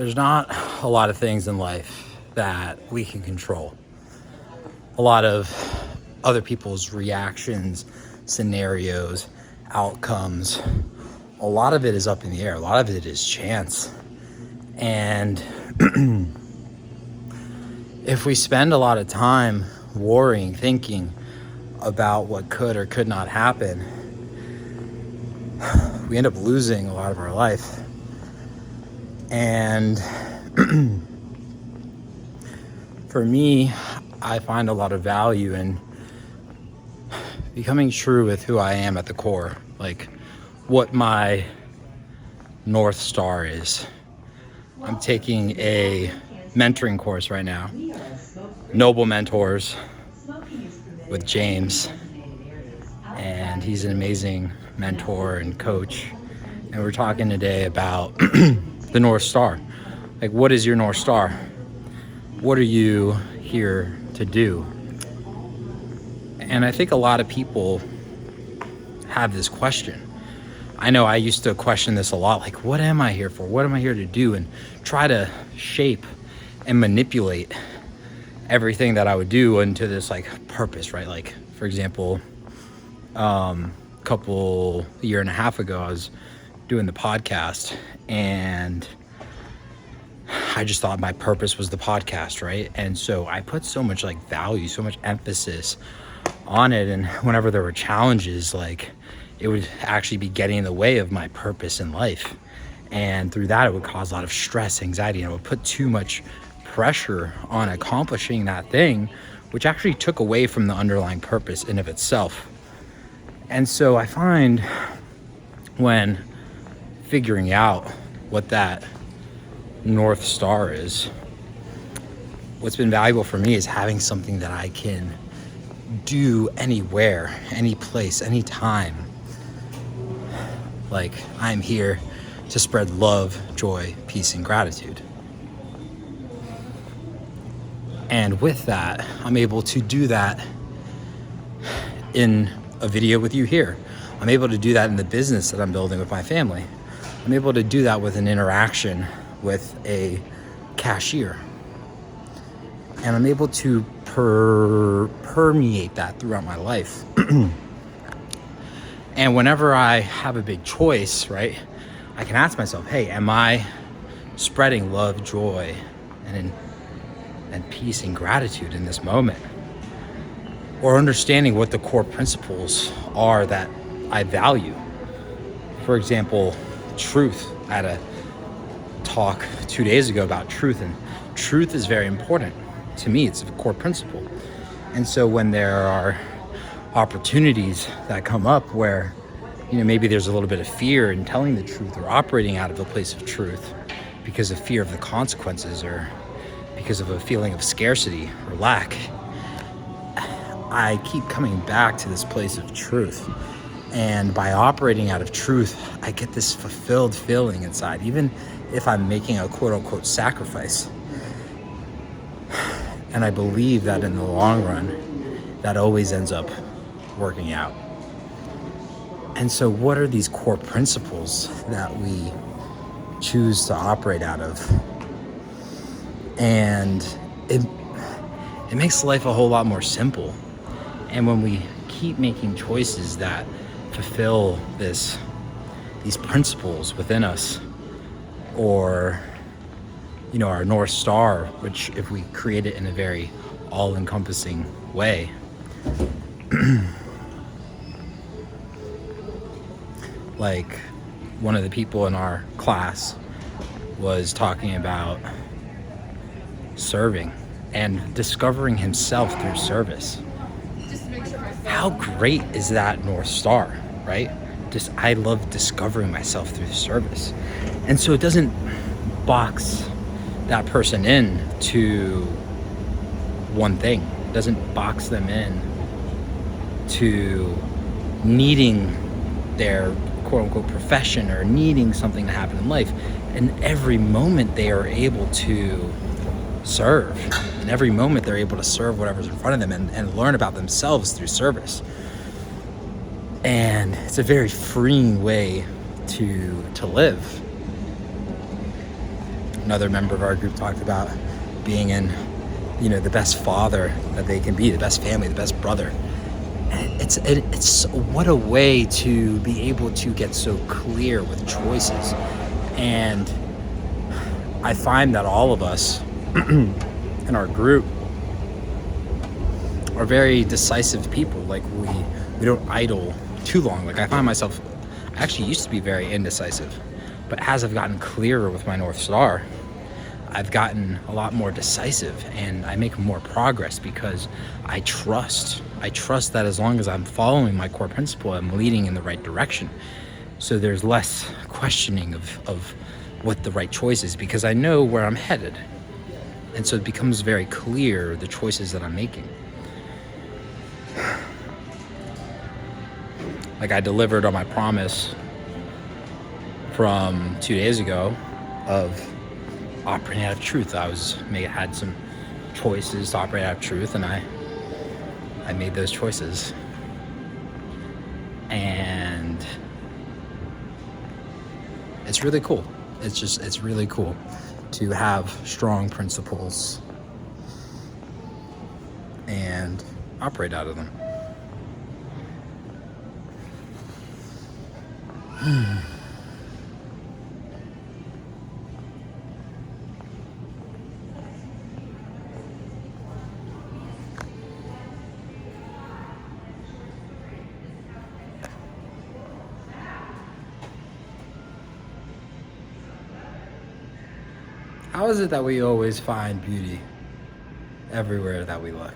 There's not a lot of things in life that we can control. A lot of other people's reactions, scenarios, outcomes, a lot of it is up in the air. A lot of it is chance. And if we spend a lot of time worrying, thinking about what could or could not happen, we end up losing a lot of our life. And for me, I find a lot of value in becoming true with who I am at the core, like what my North Star is. I'm taking a mentoring course right now, Noble Mentors, with James, and he's an amazing mentor and coach. And we're talking today about the North Star. Like, what is your North Star? What are you here to do? And I think a lot of people have this question. I know I used to question this a lot, like, what am I here for? What am I here to do? And try to shape and manipulate everything that I would do into this like purpose, right? Like, for example, a year and a half ago, I was doing the podcast and I just thought my purpose was the podcast, right? And so I put so much like value, so much emphasis on it. And whenever there were challenges, like, it would actually be getting in the way of my purpose in life. And through that, it would cause a lot of stress, anxiety, and it would put too much pressure on accomplishing that thing, which actually took away from the underlying purpose in of itself. And so I find when figuring out what that North Star is, what's been valuable for me is having something that I can do anywhere, any place, any time. Like, I'm here to spread love, joy, peace, and gratitude. And with that, I'm able to do that in a video with you here. I'm able to do that in the business that I'm building with my family. I'm able to do that with an interaction with a cashier. And I'm able to permeate that throughout my life. And whenever I have a big choice, right, I can ask myself, hey, am I spreading love, joy, and peace and gratitude in this moment? Or understanding what the core principles are that I value. For example, truth. I had a talk 2 days ago about truth, and truth is very important to me. It's a core principle. And so when there are opportunities that come up where, maybe there's a little bit of fear in telling the truth or operating out of a place of truth because of fear of the consequences or because of a feeling of scarcity or lack, I keep coming back to this place of truth. And by operating out of truth, I get this fulfilled feeling inside, even if I'm making a quote unquote sacrifice. And I believe that in the long run, that always ends up working out. And so what are these core principles that we choose to operate out of? And it makes life a whole lot more simple. And when we keep making choices that fulfill these principles within us, or our North Star, which if we create it in a very all-encompassing way, like one of the people in our class was talking about serving and discovering himself through service. How great is that North Star, right? I love discovering myself through service. And so it doesn't box that person in to one thing. It doesn't box them in to needing their quote unquote profession or needing something to happen in life. And every moment they are able to serve. In every moment they're able to serve whatever's in front of them and learn about themselves through service. And it's a very freeing way to live. Another member of our group talked about being in, the best father that they can be, the best family, the best brother. And it's what a way to be able to get so clear with choices. And I find that all of us in our group are very decisive people. Like we don't idle too long. Like I find myself, I actually used to be very indecisive, but as I've gotten clearer with my North Star, I've gotten a lot more decisive, and I make more progress because I trust that as long as I'm following my core principle, I'm leading in the right direction. So there's less questioning of what the right choice is, because I know where I'm headed. And so it becomes very clear the choices that I'm making. Like I delivered on my promise from 2 days ago of operating out of truth. Had some choices to operate out of truth, and I made those choices. And it's really cool. It's really cool to have strong principles and operate out of them. How is it that we always find beauty everywhere that we look?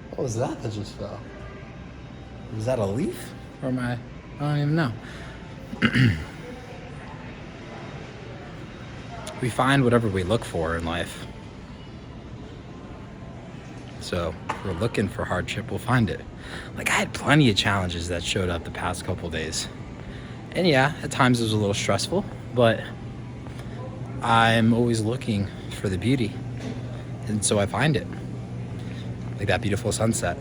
What was that just fell? Was that a leaf? Or I don't even know. We find whatever we look for in life. So if we're looking for hardship, we'll find it. Like I had plenty of challenges that showed up the past couple days. And yeah, at times it was a little stressful, but I'm always looking for the beauty. And so I find it. Like that beautiful sunset.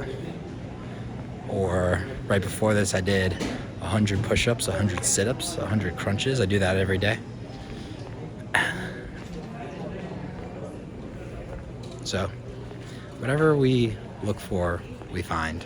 Or right before this, I did 100 push-ups, 100 sit-ups, 100 crunches. I do that every day. So whatever we look for, we find.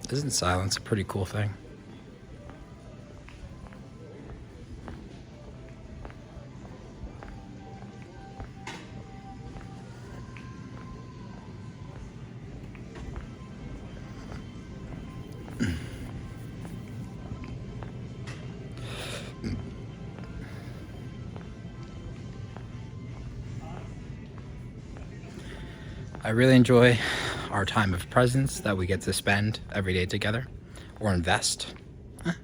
Isn't silence a pretty cool thing? I really enjoy our time of presence that we get to spend every day together, or invest.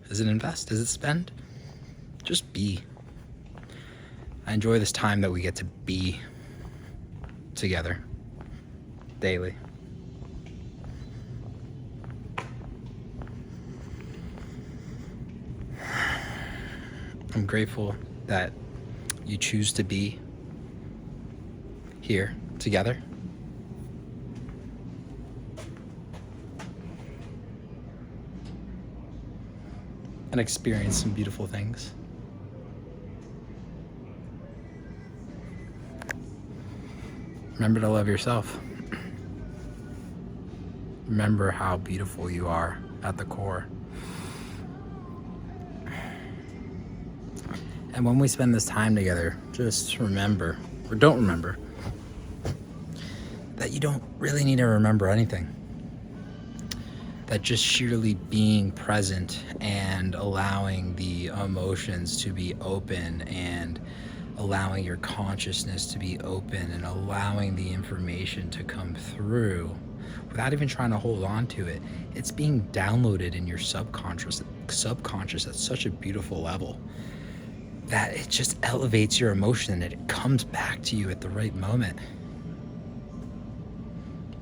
Is it invest? Is it spend? Just be. I enjoy this time that we get to be together daily. I'm grateful that you choose to be here together. And experience some beautiful things. Remember to love yourself. Remember how beautiful you are at the core. And when we spend this time together, just remember, or don't remember, that you don't really need to remember anything. That just sheerly being present and allowing the emotions to be open and allowing your consciousness to be open and allowing the information to come through without even trying to hold on to it. It's being downloaded in your subconscious at such a beautiful level that it just elevates your emotion and it comes back to you at the right moment.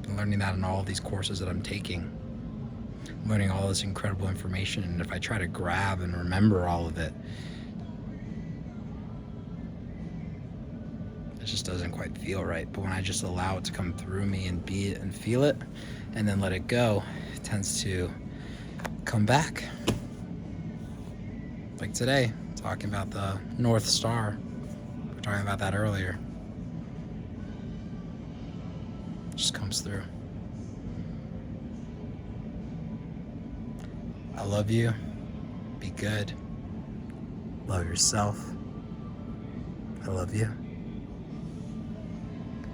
I'm learning that in all of these courses that I'm taking. I'm learning all this incredible information, and if I try to grab and remember all of it, it just doesn't quite feel right. But when I just allow it to come through me and be it and feel it and then let it go, it tends to come back. Like today, talking about the North Star. We were talking about that earlier. It just comes through. I love you. Be good. Love yourself. I love you.